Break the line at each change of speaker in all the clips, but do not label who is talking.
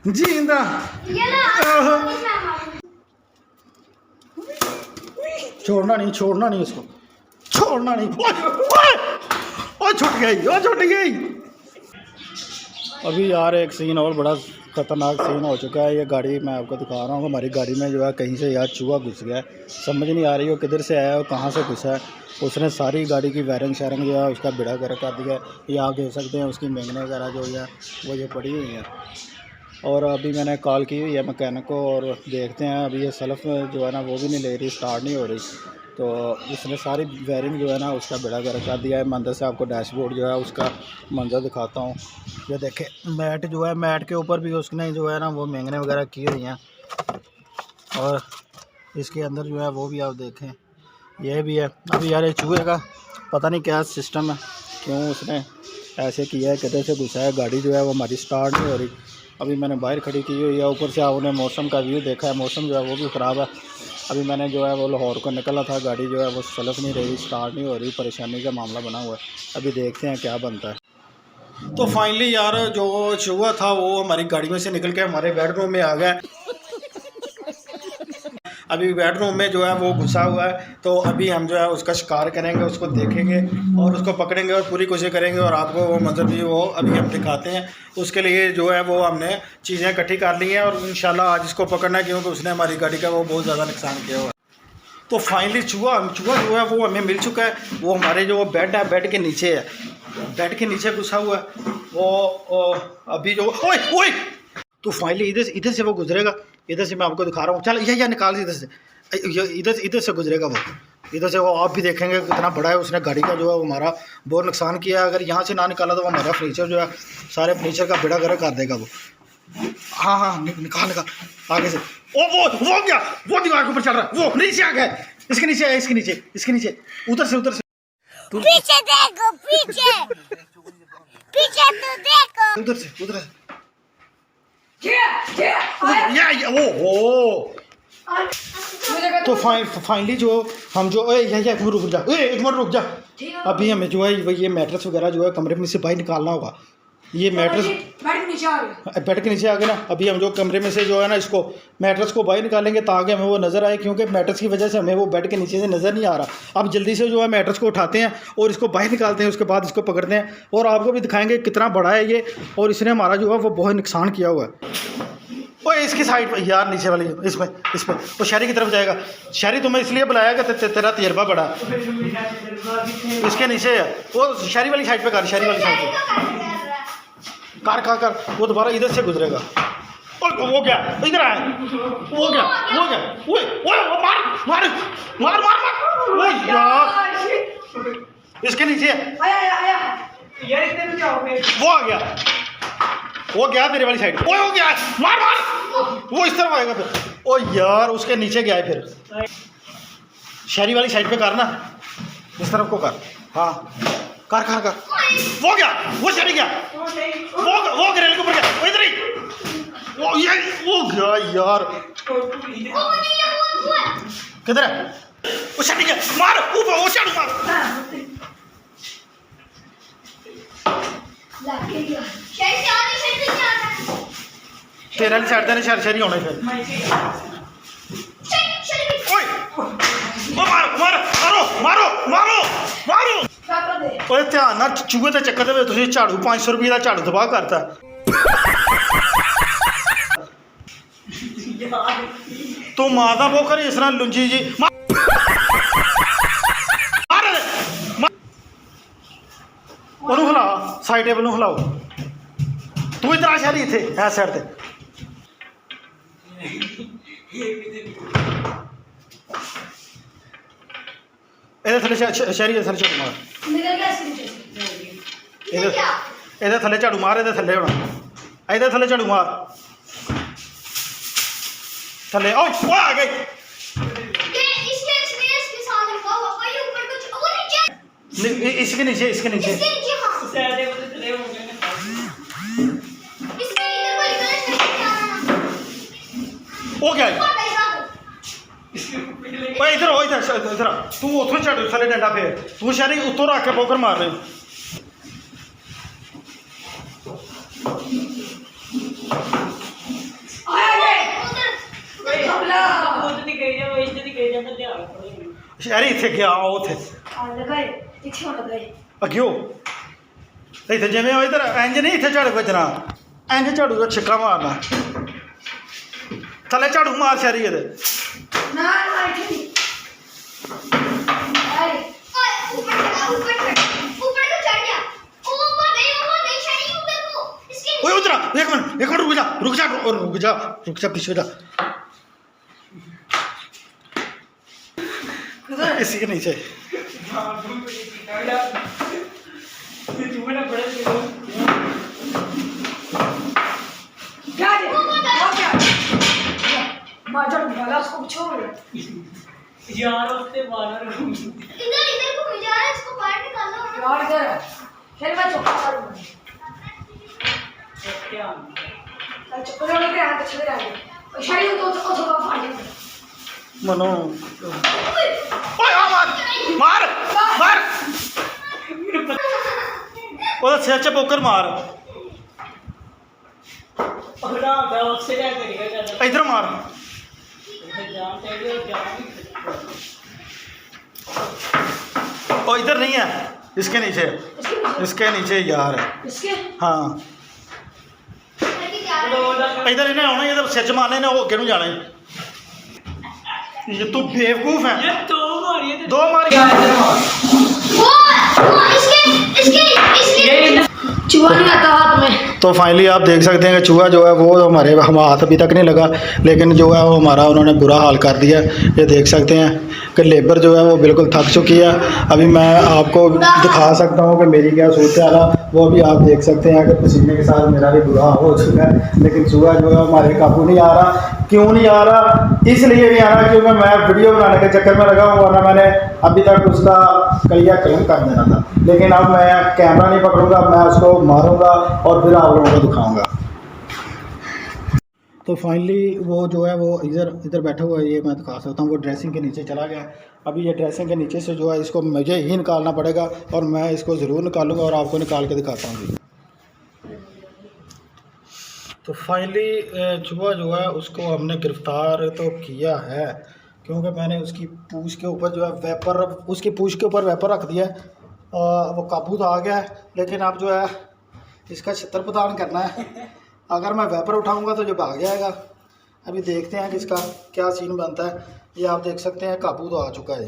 जींदा छोड़ना नहीं इसको, छोड़ना नहीं। ओ छूट गई। अभी यार एक सीन और बड़ा ख़तरनाक सीन हो चुका है। ये गाड़ी मैं आपको दिखा रहा हूँ। हमारी गाड़ी में जो है कहीं से यार चूहा घुस गया है, समझ नहीं आ रही हो किधर से आया है और कहाँ से घुसा है। उसने सारी गाड़ी की वायरिंग शायरिंग जो है उसका बिड़ा कर दिया है। ये आप देख सकते हैं उसकी मेंगने वगैरह जो है वो ये पड़ी हुई है। और अभी मैंने कॉल की हुई है मैकेनिक को और देखते हैं। अभी ये सेल्फ जो है ना वो भी नहीं ले रही, स्टार्ट नहीं हो रही। तो उसने सारी वायरिंग जो है ना उसका बेड़ा गर्क कर दिया है। मैं अंदर से आपको डैशबोर्ड जो है उसका मंजर दिखाता हूँ। ये देखें मैट जो है, मैट के ऊपर भी उसने जो है ना वो मेंगने वगैरह की हुई हैं। और इसके अंदर जो है वो भी आप देखें ये भी है। अभी यार ये चूहे का पता नहीं क्या सिस्टम है, क्यों उसने ऐसे किया है, किधर से घुसा है। गाड़ी जो है वो हमारी स्टार्ट नहीं हो रही। अभी मैंने बाहर खड़ी की हुई है। ऊपर से आपने मौसम का व्यू देखा है, मौसम जो है वो भी ख़राब है। अभी मैंने जो है वो लाहौर को निकला था, गाड़ी जो है वो चलत नहीं रही, स्टार्ट नहीं हो रही, परेशानी का मामला बना हुआ है। अभी देखते हैं क्या बनता है। तो फाइनली यार जो चूहा था वो हमारी गाड़ी में से निकल के हमारे बेडरूम में आ गया। अभी बेडरूम में जो है वो घुसा हुआ है। तो अभी हम जो है उसका शिकार करेंगे, उसको देखेंगे और उसको पकड़ेंगे और पूरी कोशिश करेंगे और आपको वो मंजर भी वो अभी हम दिखाते हैं। उसके लिए जो है वो हमने चीज़ें इकट्ठी कर ली हैं और इंशाल्लाह आज इसको पकड़ना है, क्योंकि उसने हमारी गाड़ी का वो बहुत ज़्यादा नुकसान किया हुआ है। तो फाइनली चूहा जो है वो हमें मिल चुका है। वो हमारे जो बेड है, बेड के नीचे है, बेड के नीचे घुसा हुआ है वो। अभी जो ओए तो फाइनली इधर से वो गुजरेगा। इधर से मैं आपको दिखा रहा हूँ। चल ये निकाल इधर से, इधर से गुजरेगा वो। इधर से वो आप भी देखेंगे कितना बड़ा है। उसने गाड़ी का जो है वो हमारा बहुत नुकसान किया है। अगर यहाँ से ना निकाला तो वो हमारा फर्नीचर जो है सारे फर्नीचर का बेड़ा गर्क कर देगा वो। हाँ निकाल आगे से। वो क्या, वो दीवार के ऊपर चल रहा है, वो नीचे आ गया। इसके नीचे है, इसके नीचे उधर से
पीछे देखो, पीछे तो देखो,
उधर से ओ तो फाइनली जो हम जो एक मिनट रुक जा। अभी हमें जो है ये मैट्रेस वगैरह जो है कमरे में से बाहर निकालना होगा। ये मैट्रेस बेड के नीचे आ गया ना। अभी हम जो कमरे में से जो है ना इसको मैट्रेस को बाहर निकालेंगे ताकि हमें वो नज़र आए, क्योंकि मैट्रेस की वजह से हमें वो बेड के नीचे से नज़र नहीं आ रहा। अब जल्दी से जो है मैट्रेस को उठाते हैं और इसको बाहर निकालते हैं, उसके बाद इसको पकड़ते हैं और आपको भी दिखाएंगे कितना बड़ा है ये। और इसने हमारा जो है वो बहुत नुकसान किया हुआ है। ओए इसकी साइड पर यार, नीचे वाली इसमें वो शहरी की तरफ जाएगा। शहरी तुम्हें इसलिए बुलाया कि तेरा तजर्बा बड़ा। इसके नीचे है वो, शहरी वाली साइड पे कर, शहरी वाली साइड पे कर वो दोबारा इधर से गुजरेगा। और वो क्या इधर आया, वो क्या मार वो यार इसके नीचे वो आ गया, वो गया तेरे वाली साइड। वो गया, मार वो इस तरफ आएगा फिर। ओ यार उसके नीचे गया है फिर। शहरी वाली साइड पे कर ना, इस तरफ को कर। हाँ कर वो गया, वो शहरी गया, वो ग्रिल के ऊपर गया, वो इधर ही वो गया यार। किधर है वो शहरी गया, मार ऊपर वो चढ़ मार। तेरा नहीं साइड देने शहरी होने फिर। मारो ओए ध्यान ना, चूहे के चक्कर में तुझे झाड़ू 500 रुपये का झाड़ू तबाह करता। तू मारदा वो कर इस तरह लुंजी जी ओनू हिला, साइड टेबल हिलाओ। तू इधर आ शहरी, इतने है साइड ते। ਇਹਦੇ ਥੱਲੇ ਸ਼ਹਿਰੀ ਦੇ ਥੱਲੇ ਝਾੜੂ ਮਾਰ, ਇਹਦੇ ਥੱਲੇ ਝਾੜੂ ਮਾਰ, ਇਹਦੇ ਥੱਲੇ ਹੋਣਾ, ਇਹਦੇ ਥੱਲੇ ਝਾੜੂ ਮਾਰ ਥੱਲੇ। ਓਏ ਉਹ ਆ ਗਈ। इसके नीचे वो क्या है? इधर हो, इधर तू उतों झट थले डंडा फेर, तू शहरी उत्तों रख के पोकर मार रहे। शहरी इतने गया आओ थे अग्यो इतने जिमें इधर इंज नहीं इतने झाड़ू बजना इंज झाड़ू का छिक्का मारना थले झाड़ू मार शहरी ये उधर एक मिनट रुक जा पीछे जा इसी के नीचे
यार उससे मारो
इधर इधर को मुझे आ इसको बाहर निकालो यार इधर खेल मैं चुप कर
क्या
चुप कर के हाथ चले जाए शायद तो फाड़ दे
मनो ओए मार ओदा सिर च पोकर मार
पकड़ा होता है उससे क्या करेगा
इधर मार
जान चाहिए और जान
ओ इधर नहीं है इसके नीचे यार
इसके
हाँ इधर इन्हें आना इधर सिर च मारने ने अगे नहीं जाना ये तू बेवकूफ है
ये तो मारिए
दो मार
वो इसके चूहा नहीं आता हाथ में
तो फाइनली आप देख सकते हैं कि चूहा जो है वो हमारे हम हाथ अभी तक नहीं लगा लेकिन जो है वो हमारा उन्होंने बुरा हाल कर दिया। ये देख सकते हैं कि लेबर जो है वो बिल्कुल थक चुकी है। अभी मैं आपको दिखा सकता हूँ कि मेरी क्या सूरत हाल है, वो भी आप देख सकते हैं कि पसीने के साथ मेरा भी बुरा हाल हो चुका है। लेकिन चूहा जो है हमारे काबू नहीं आ रहा। क्यों नहीं आ रहा? इसलिए नहीं आ रहा क्योंकि मैं वीडियो बनाने के चक्कर में लगा हुआ ना, मैंने अभी तक उसका कलिया कलम कर देना था। लेकिन अब मैं कैमरा नहीं पकड़ूंगा, मैं उसको मारूंगा और फिर आप लोगों को दिखाऊंगा। तो फाइनली वो जो है वो इधर बैठा हुआ है, ये मैं दिखा सकता हूँ। वो ड्रेसिंग के नीचे चला गया। अभी ये ड्रेसिंग के नीचे से जो है इसको मुझे ही निकालना पड़ेगा और मैं इसको ज़रूर निकालूंगा और आपको निकाल के दिखाता हूँ। तो फाइनली चूहा जो है उसको हमने गिरफ़्तार तो किया है क्योंकि मैंने उसकी पूँछ के ऊपर जो है उसकी पूँछ के ऊपर वेपर रख दिया है। वो काबू तो आ गया है, लेकिन अब जो है इसका छत्र प्रदान करना है। अगर मैं वेपर उठाऊंगा तो जो भाग जाएगा। अभी देखते हैं कि इसका क्या सीन बनता है। ये आप देख सकते हैं काबू तो आ चुका है।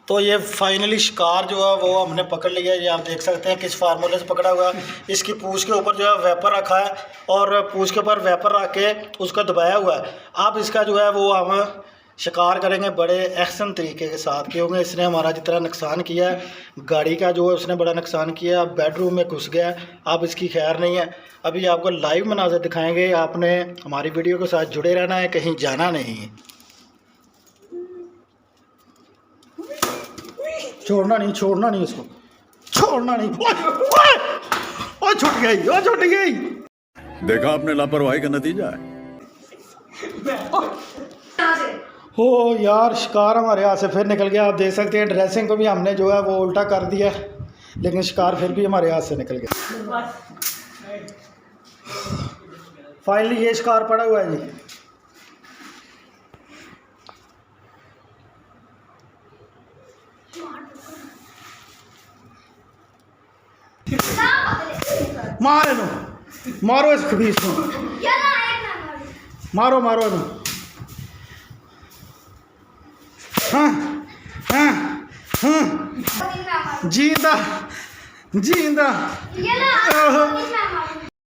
तो ये फाइनली शिकार जो है वो हमने पकड़ लिया है। ये आप देख सकते हैं किस फार्मूले से पकड़ा हुआ है। इसकी पूँछ के ऊपर जो है वेपर रखा है और पूँछ के ऊपर वेपर रख के उसको दबाया हुआ है। अब इसका जो है वो हम शिकार करेंगे बड़े एहसन तरीके के साथ, क्योंकि इसने हमारा जितना नुकसान किया है, गाड़ी का जो है उसने बड़ा नुकसान किया है। अब बेडरूम में घुस गया है, अब इसकी खैर नहीं है। अभी आपको लाइव मनाज़र दिखाएंगे। आपने हमारी वीडियो के साथ जुड़े रहना है, कहीं जाना नहीं है। छोड़ना नहीं इसको, छोड़ना नहीं। ओ छूट गई।
देखा आपने लापरवाही का नतीजा है।
हो यार, शिकार हमारे हाथ से फिर निकल गया। आप देख सकते हैं ड्रेसिंग को भी हमने जो है वो उल्टा कर दिया, लेकिन शिकार फिर भी हमारे हाथ से निकल गया। फाइनली ये शिकार पड़ा हुआ है जी। मारो इस खबीस को, मारो इन्हें। हाँ जींदा